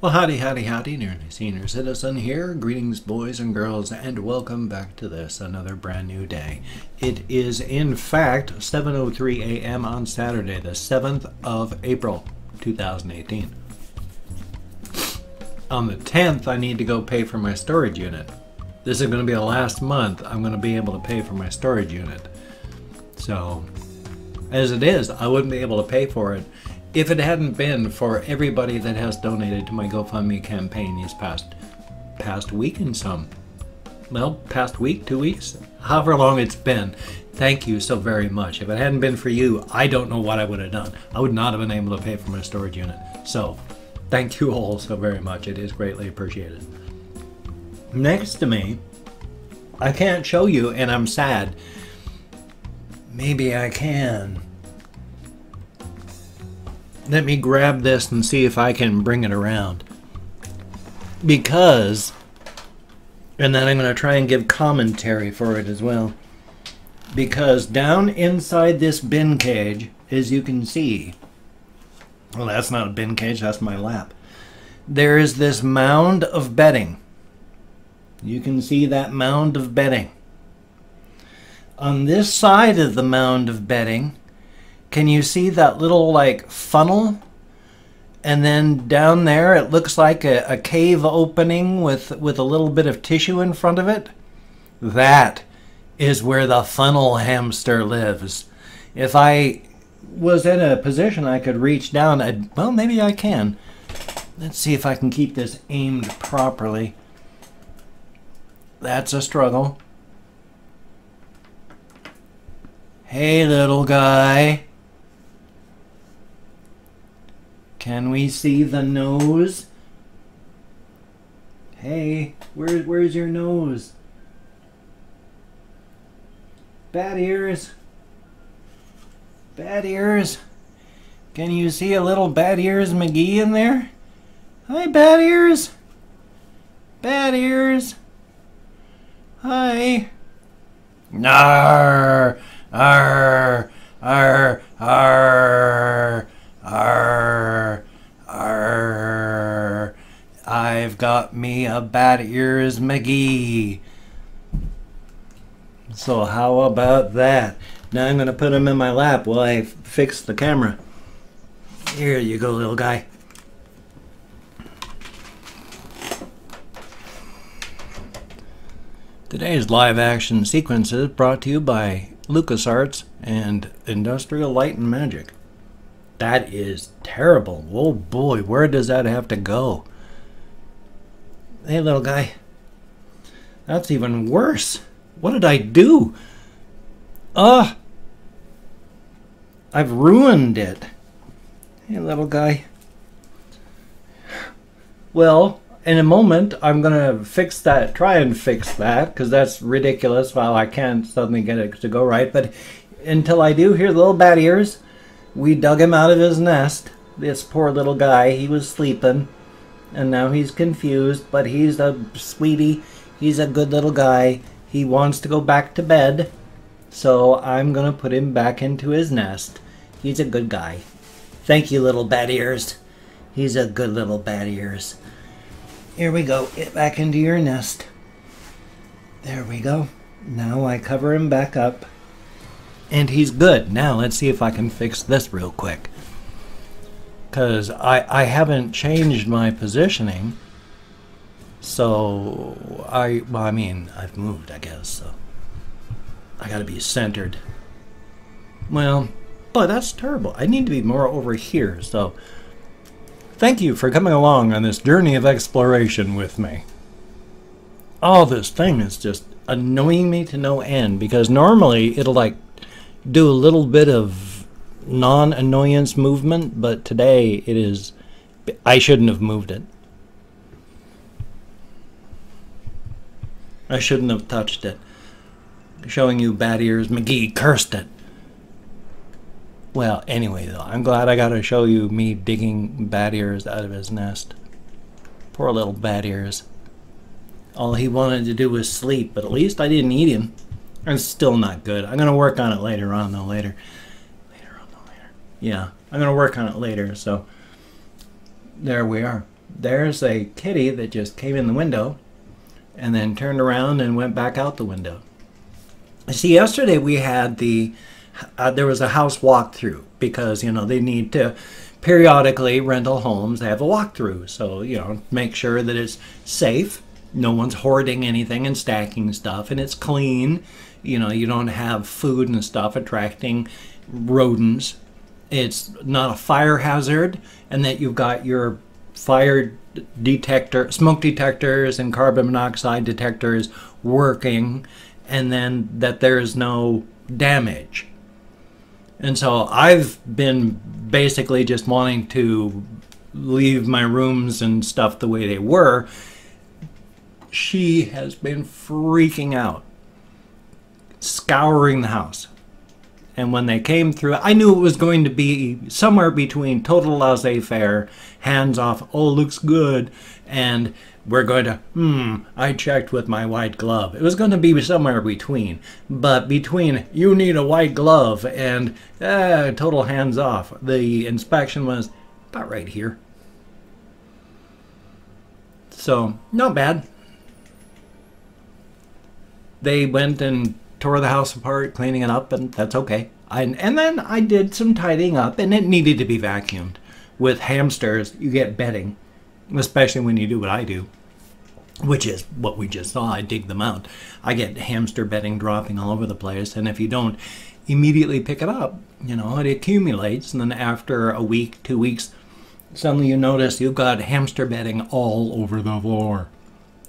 Well, howdy, howdy, howdy, nearly senior citizen here. Greetings, boys and girls, and welcome back to this, another brand new day. It is, in fact, 7:03 a.m. on Saturday, the 7th of April, 2018. On the 10th, I need to go pay for my storage unit. This is going to be the last month I'm going to be able to pay for my storage unit. So, as it is, I wouldn't be able to pay for it if it hadn't been for everybody that has donated to my GoFundMe campaign these past week and some. Well, past week, 2 weeks, however long it's been. Thank you so very much. If it hadn't been for you, I don't know what I would have done. I would not have been able to pay for my storage unit. So, thank you all so very much. It is greatly appreciated. Next to me, I can't show you, and I'm sad. Maybe I can. Let me grab this and see if I can bring it around. Because, and then I'm going to try and give commentary for it as well. Because down inside this bin cage, as you can see, well, that's not a bin cage, that's my lap. There is this mound of bedding. You can see that mound of bedding. On this side of the mound of bedding, can you see that little like funnel? And then down there it looks like a cave opening with a little bit of tissue in front of it. That is where the funnel hamster lives. If I was in a position I could reach down, well, maybe I can. Let's see if I can keep this aimed properly. That's a struggle. Hey, little guy. Can we see the nose? Hey, where's your nose? Bad ears. Bad ears. Can you see a little Bad Ears McGee in there? Hi, Bad Ears. Bad Ears. Hi. Arr, arr, arr, arr. Arr, arr, I've got me a Bad Ears McGee. So how about that? Now I'm going to put him in my lap while I fix the camera. Here you go, little guy. Today's live action sequence is brought to you by LucasArts and Industrial Light and Magic. That is terrible. Oh boy, where does that have to go? Hey, little guy. That's even worse. What did I do? I've ruined it. Hey, little guy. Well, in a moment, I'm going to fix that, try and fix that, because that's ridiculous. Well, I can't suddenly get it to go right, but until I do, here's little Bad Ears. We dug him out of his nest. This poor little guy, he was sleeping, and now he's confused, but he's a sweetie. He's a good little guy. He wants to go back to bed, so I'm going to put him back into his nest. He's a good guy. Thank you, little Bad Ears. He's a good little Bad Ears. Here we go. Get back into your nest. There we go. Now I cover him back up. And he's good. Now let's see if I can fix this real quick. Because I haven't changed my positioning. So, I mean, I've moved, I guess. So I gotta be centered. Well, but that's terrible. I need to be more over here. So thank you for coming along on this journey of exploration with me. Oh, this thing is just annoying me to no end. Because normally it'll like do a little bit of non-annoyance movement, but today it is, I shouldn't have moved it. I shouldn't have touched it. Showing you Bad Ears McGee cursed it. Well, anyway though, I'm glad I got to show you me digging Bad Ears out of his nest. Poor little Bad Ears. All he wanted to do was sleep, but at least I didn't eat him. It's still not good. I'm going to work on it later on, though, later. Yeah, I'm going to work on it later, so there we are. there's a kitty that just came in the window and then turned around and went back out the window. See, yesterday we had there was a house walkthrough because, you know, they need to periodically, rental homes have a walkthrough. So, you know, make sure that it's safe. No one's hoarding anything and stacking stuff, and it's clean. You know, you don't have food and stuff attracting rodents. It's not a fire hazard, and that you've got your fire detector, smoke detectors and carbon monoxide detectors working, and then that there's no damage. And so I've been basically just wanting to leave my rooms and stuff the way they were. She has been freaking out, scouring the house. And when they came through, I knew it was going to be somewhere between total laissez-faire, hands off, oh, looks good, and we're going to, I checked with my white glove. It was going to be somewhere between. But between, you need a white glove, and total hands off, the inspection was about right here. So, not bad. They went and tore the house apart, cleaning it up, and that's okay. And then I did some tidying up, and it needed to be vacuumed. With hamsters, you get bedding, especially when you do what I do, which is what we just saw. I dig them out. I get hamster bedding dropping all over the place, and if you don't immediately pick it up, you know, it accumulates, and then after a week, 2 weeks, suddenly you notice you've got hamster bedding all over the floor.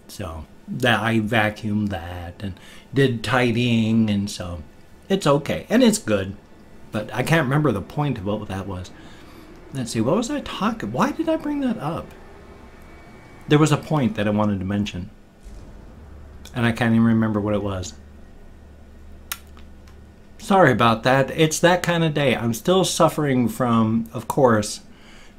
So that I vacuumed that and did tidying, and so it's okay and it's good. But I can't remember the point of what that was. Let's see, what was I talking? Why did I bring that up? There was a point that I wanted to mention, and I can't even remember what it was. Sorry about that. It's that kind of day. I'm still suffering from, of course,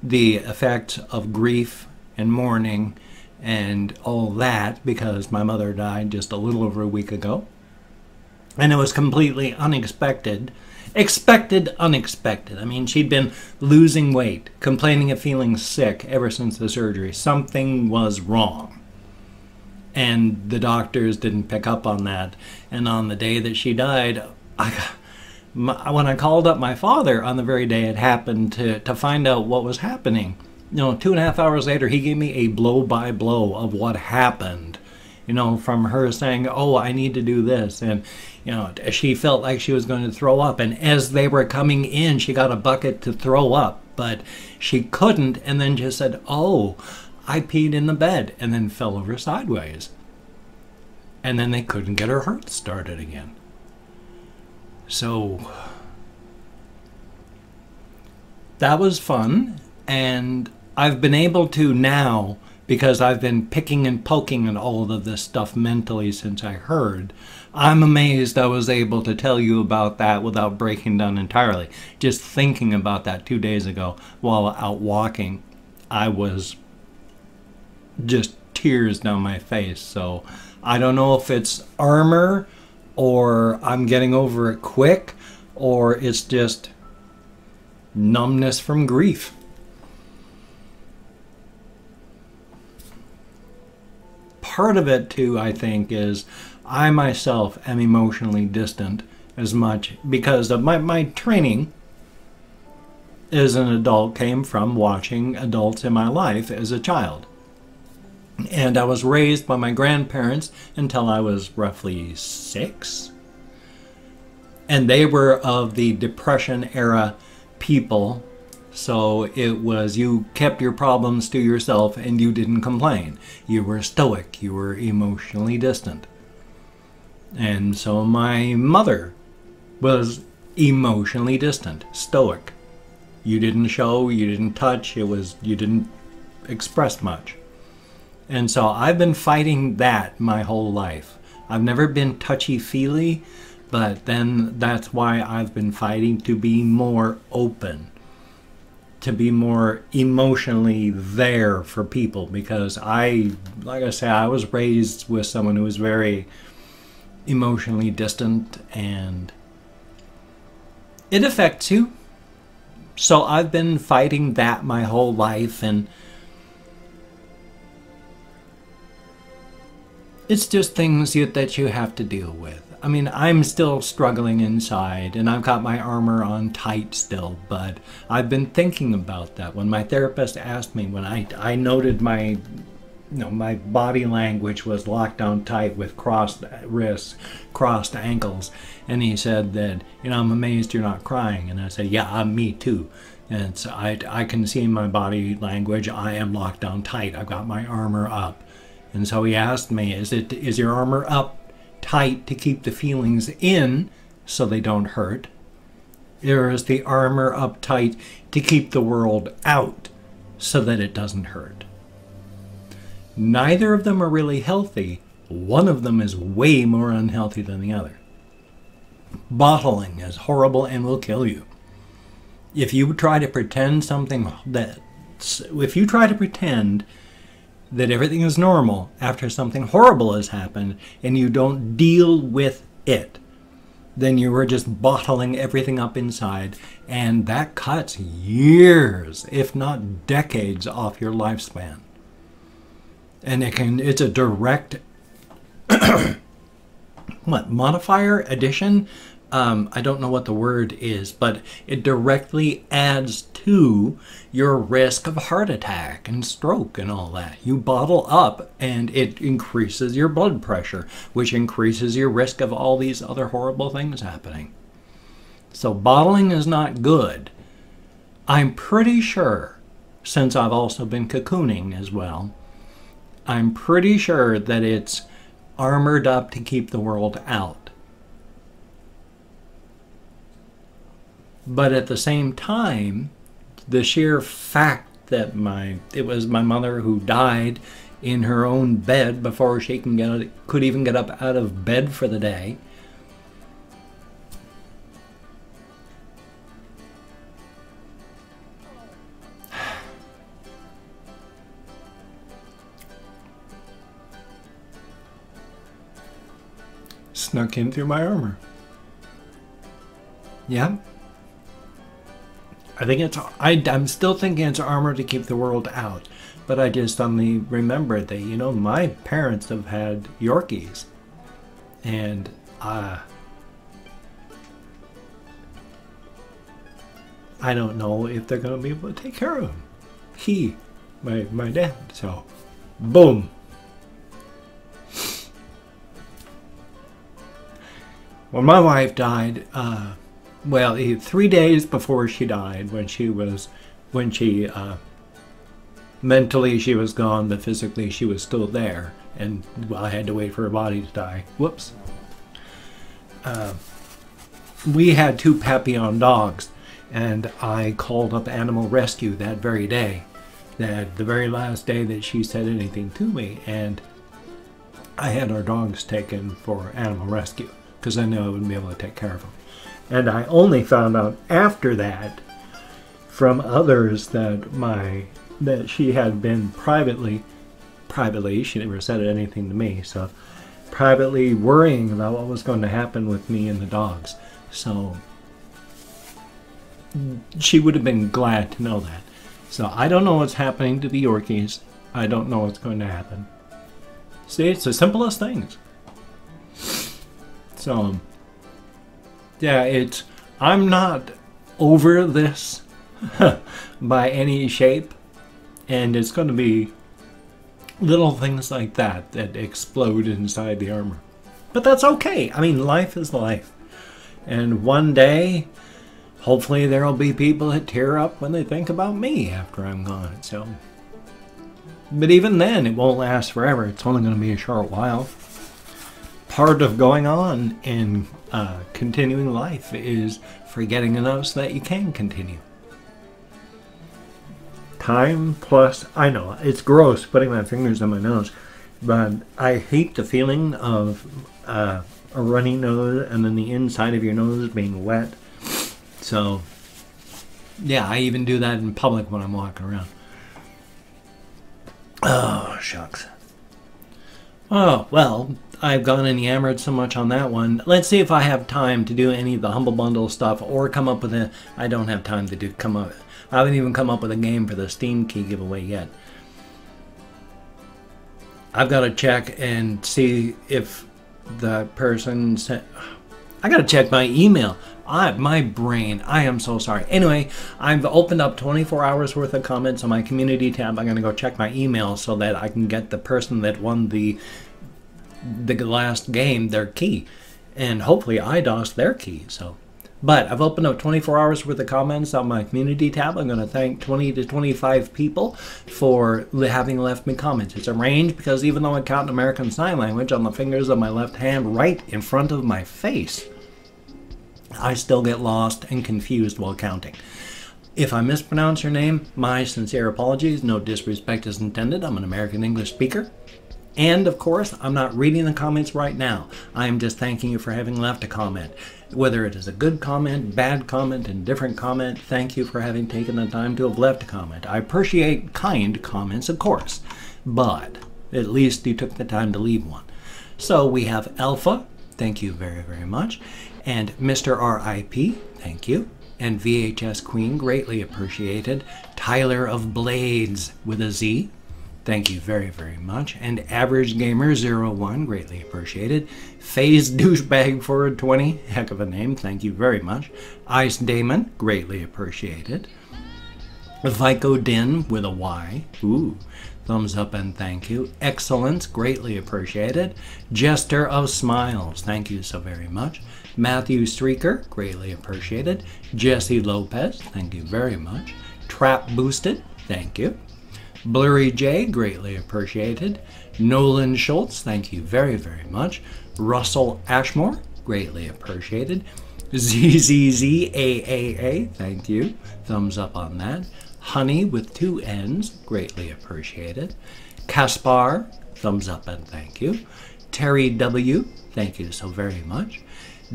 the effect of grief and mourning and all that, because my mother died just a little over a week ago. And it was completely unexpected. Expected, unexpected. I mean, she'd been losing weight, complaining of feeling sick ever since the surgery. Something was wrong. And the doctors didn't pick up on that. And on the day that she died, when I called up my father on the very day it happened to find out what was happening, you know, 2.5 hours later, he gave me a blow-by-blow of what happened. You know, from her saying, oh, I need to do this. And, you know, she felt like she was going to throw up. And as they were coming in, she got a bucket to throw up. But she couldn't, and then just said, oh, I peed in the bed, and then fell over sideways. And then they couldn't get her heart started again. So that was fun. And I've been able to now, because I've been picking and poking at all of this stuff mentally since I heard, I'm amazed I was able to tell you about that without breaking down entirely. Just thinking about that 2 days ago while out walking, I was just tears down my face. So I don't know if it's armor, or I'm getting over it quick, or it's just numbness from grief. Part of it too, I think, is I myself am emotionally distant as much because of my training as an adult came from watching adults in my life as a child. And I was raised by my grandparents until I was roughly 6. And they were of the Depression era people. So it was, you kept your problems to yourself and you didn't complain. You were stoic. You were emotionally distant. And so my mother was emotionally distant, stoic. You didn't show, you didn't touch, you didn't express much. And so I've been fighting that my whole life. I've never been touchy-feely, but then that's why I've been fighting to be more open, to be more emotionally there for people, because like I say, I was raised with someone who was very emotionally distant, and it affects you. So I've been fighting that my whole life, and it's just things that you have to deal with. I mean, I'm still struggling inside, and I've got my armor on tight still, but I've been thinking about that. When my therapist asked me, when I noted my, my body language was locked down tight with crossed wrists, crossed ankles, and he said that, I'm amazed you're not crying. And I said, yeah, me too. And so I can see in my body language, I am locked down tight. I've got my armor up. And so he asked me, is your armor up tight to keep the feelings in so they don't hurt? Or is the armor up tight to keep the world out so that it doesn't hurt? Neither of them are really healthy. One of them is way more unhealthy than the other. Bottling is horrible and will kill you. If you try to pretend that everything is normal after something horrible has happened and you don't deal with it, then you are just bottling everything up inside, and that cuts years, if not decades, off your lifespan. And it's a direct modifier, addition? I don't know what the word is, but it directly adds to your risk of heart attack and stroke and all that. You bottle up and it increases your blood pressure, which increases your risk of all these other horrible things happening. So bottling is not good. I'm pretty sure, since I've also been cocooning as well, I'm pretty sure that it's armored up to keep the world out. But at the same time, the sheer fact that it was my mother who died in her own bed before she could even get up out of bed for the day. Snuck in through my armor. Yeah. I think I'm still thinking it's armor to keep the world out. But I just suddenly remembered that, my parents have had Yorkies. And I don't know if they're going to be able to take care of him. My dad. So, boom. When my wife died, 3 days before she died, mentally she was gone, but physically she was still there, and I had to wait for her body to die. Whoops. We had 2 Papillon dogs, and I called up Animal Rescue that very day, the very last day that she said anything to me, and I had our dogs taken for Animal Rescue, because I knew I wouldn't be able to take care of them. And I only found out after that from others that she had been privately, she never said anything to me, so privately worrying about what was going to happen with me and the dogs. So she would have been glad to know that. So I don't know what's happening to the Yorkies. I don't know what's going to happen. See, it's the simplest things. So yeah, I'm not over this by any shape, and it's going to be little things like that explode inside the armor. But that's okay. I mean, life is life. And one day, hopefully there'll be people that tear up when they think about me after I'm gone. So, but even then, it won't last forever. It's only going to be a short while. Part of going on in continuing life is forgetting enough so that you can continue. Time plus, I know, it's gross putting my fingers on my nose, but I hate the feeling of a runny nose and then the inside of your nose being wet. So, yeah, I even do that in public when I'm walking around. Oh, shucks. Oh, well, I've gone and yammered so much on that one. Let's see if I have time to do any of the Humble Bundle stuff or come up with I don't have time to I haven't even come up with a game for the Steam Key giveaway yet. I've got to check and see if the person sent. I got to check my email. My brain. I am so sorry. Anyway, I've opened up 24 hours worth of comments on my community tab. I'm going to go check my email so that I can get the person that won the last game their key. And hopefully I DOSed their key. But I've opened up 24 hours worth of comments on my community tab. I'm going to thank 20 to 25 people for having left me comments. It's a range because even though I count American Sign Language on the fingers of my left hand right in front of my face, I still get lost and confused while counting. If I mispronounce your name, my sincere apologies. No disrespect is intended. I'm an American English speaker. And of course, I'm not reading the comments right now. I am just thanking you for having left a comment. Whether it is a good comment, bad comment, indifferent comment, thank you for having taken the time to have left a comment. I appreciate kind comments, of course, but at least you took the time to leave one. So we have Alpha, thank you very, very much. And Mr. RIP, thank you. And VHS Queen, greatly appreciated. Tyler of Blades with a Z, thank you very, very much. And Average Gamer 01, greatly appreciated. Phase Douchebag Forward 20, heck of a name, thank you very much. Ice Damon, greatly appreciated. Vico Din with a Y, ooh, thumbs up and thank you. Excellence, greatly appreciated. Jester of Smiles, thank you so very much. Matthew Streaker, greatly appreciated. Jesse Lopez, thank you very much. Trap Boosted, thank you. Blurry J, greatly appreciated. Nolan Schultz, thank you very, very much. Russell Ashmore, greatly appreciated. ZZZAAA, thank you. Thumbs up on that. Honey with 2 N's, greatly appreciated. Caspar, thumbs up and thank you. Terry W, thank you so very much.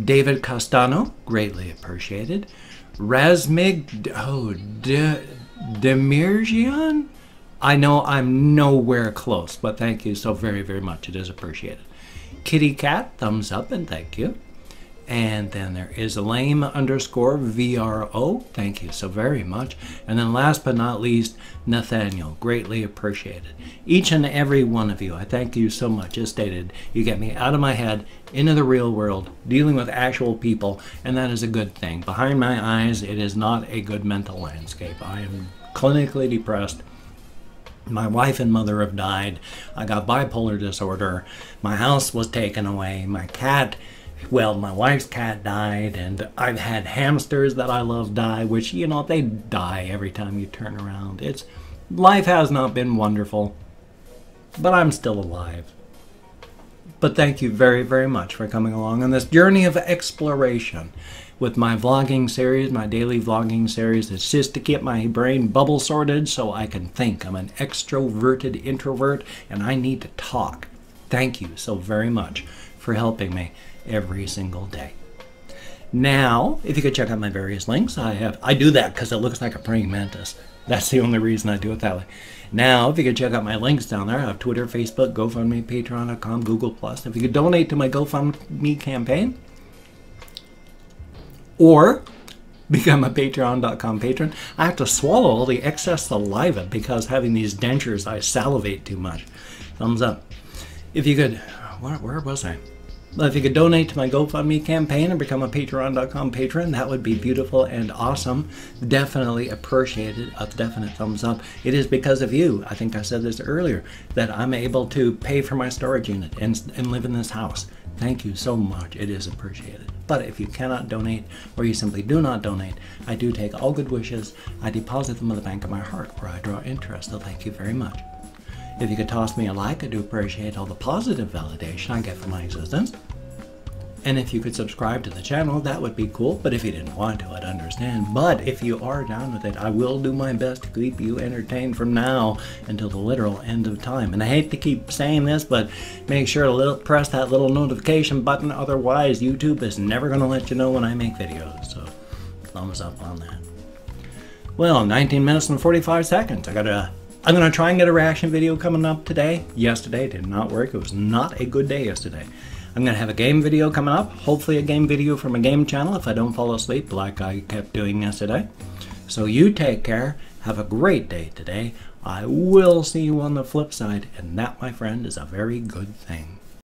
David Castano, greatly appreciated. Razmig, Demirjian? I know I'm nowhere close, but thank you so very, very much. It is appreciated. Kitty Cat, thumbs up and thank you. And then there is lame_VRO. Thank you so very much. And then last but not least, Nathaniel. Greatly appreciated. Each and every one of you, I thank you so much. As stated, you get me out of my head, into the real world, dealing with actual people, and that is a good thing. Behind my eyes, it is not a good mental landscape. I am clinically depressed. My wife and mother have died. I got bipolar disorder. My house was taken away. My cat... Well, my wife's cat died, and I've had hamsters that I love die, which, you know, they die every time you turn around. Life has not been wonderful, but I'm still alive. But thank you very, very much for coming along on this journey of exploration with my vlogging series, my daily vlogging series. It's just to keep my brain bubble sorted so I can think. I'm an extroverted introvert, and I need to talk. Thank you so very much for helping me every single day. Now, if you could check out my various links, I do that because it looks like a praying mantis. That's the only reason I do it that way. Now, if you could check out my links down there, I have Twitter, Facebook, GoFundMe, Patreon.com, Google+. If you could donate to my GoFundMe campaign, or become a Patreon.com patron. I have to swallow all the excess saliva because having these dentures, I salivate too much. Thumbs up. If you could, where was I? If you could donate to my GoFundMe campaign and become a Patreon.com patron, that would be beautiful and awesome. Definitely appreciated. A definite thumbs up. It is because of you, I think I said this earlier, that I'm able to pay for my storage unit and live in this house. Thank you so much. It is appreciated. But if you cannot donate, or you simply do not donate, I do take all good wishes. I deposit them in the bank of my heart where I draw interest. So thank you very much. If you could toss me a like, I do appreciate all the positive validation I get from my existence. And if you could subscribe to the channel, that would be cool. But if you didn't want to, I'd understand. But if you are down with it, I will do my best to keep you entertained from now until the literal end of time. And I hate to keep saying this, but make sure to press that little notification button. Otherwise, YouTube is never going to let you know when I make videos. So, thumbs up on that. Well, 19 minutes and 45 seconds. I'm going to try and get a reaction video coming up today. Yesterday did not work. It was not a good day yesterday. I'm going to have a game video coming up. Hopefully a game video from a game channel if I don't fall asleep like I kept doing yesterday. So you take care. Have a great day today. I will see you on the flip side, and that, my friend, is a very good thing.